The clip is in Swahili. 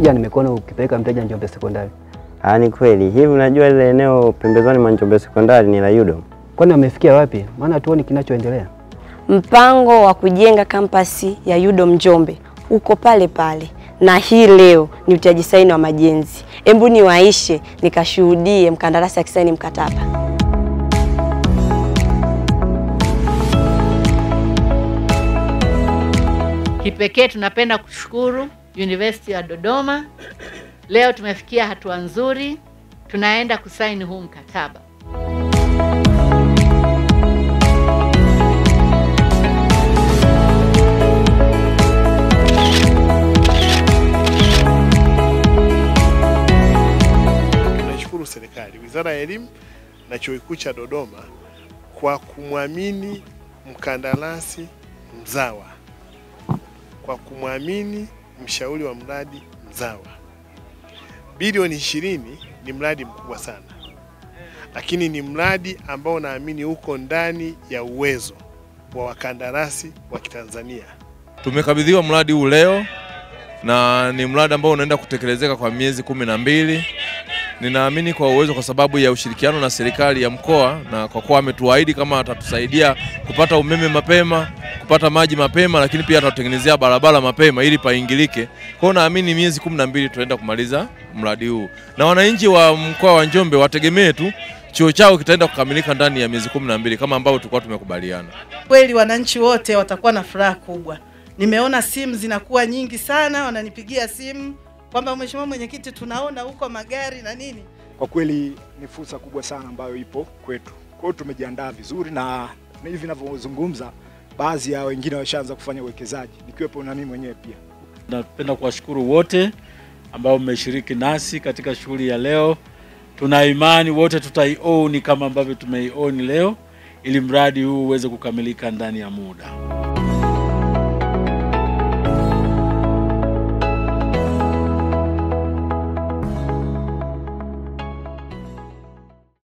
Pia nimekuona ukipeleka mteja Njombe Sekondari. Ni kweli. Hivi unajua ile eneo pembezoni mwa Njombe Sekondari ni la UDOM? Kwani wamefikia wapi? Maana tuoni kinachoendelea. Mpango wa kujenga kampasi ya UDOM Njombe uko pale pale. Na hii leo ni utiaji saini wa majenzi. Embu niwaishe nikashuhudie mkandarasi akisaini mkataba. Kipekee tunapenda kushukuru University ya Dodoma. Leo tumefikia hatua nzuri. Tunaenda kusaini huu mkataba. Tunashukuru serikali, Wizara ya Elimu na Chuo Kikuu cha Dodoma kwa kumwamini mkandarasi mzawa, kwa kumwamini mshauri wa mradi mzawa. Bilioni 20 ni mradi mkubwa sana, lakini ni mradi ambao naamini uko ndani ya uwezo wa wakandarasi wa Kitanzania. Tumekabidhiwa mradi huu leo na ni mradi ambao unaenda kutekelezeka kwa miezi 12. Ninaamini kwa uwezo kwa sababu ya ushirikiano na serikali ya mkoa, na kwa kuwa ametuahidi kama atatusaidia kupata umeme mapema, kupata maji mapema, lakini pia atatutengenezea barabara mapema ili paingilike. Kwa hiyo naamini miezi 12 tutaenda kumaliza mradi huu. Na wananchi wa mkoa wa Njombe wategemee tu chuo chao kitaenda kukamilika ndani ya miezi 12 kama ambavyo tulikuwa tumekubaliana. Kweli wananchi wote watakuwa na furaha kubwa. Nimeona simu zinakuwa nyingi sana, wananipigia simu kwamba Mheshimiwa Mwenyekiti, tunaona huko magari na nini. Kwa kweli ni fursa kubwa sana ambayo ipo kwetu. Kwa hiyo tumejiandaa vizuri, na hivi ninavyozungumza baadhi ya wengine washaanza kufanya uwekezaji, nikiwepo na mimi mwenyewe pia. Napenda kuwashukuru wote ambao mmeshiriki nasi katika shughuli ya leo. Tuna imani wote tutaioni kama ambavyo tumeioni leo, ili mradi huu uweze kukamilika ndani ya muda.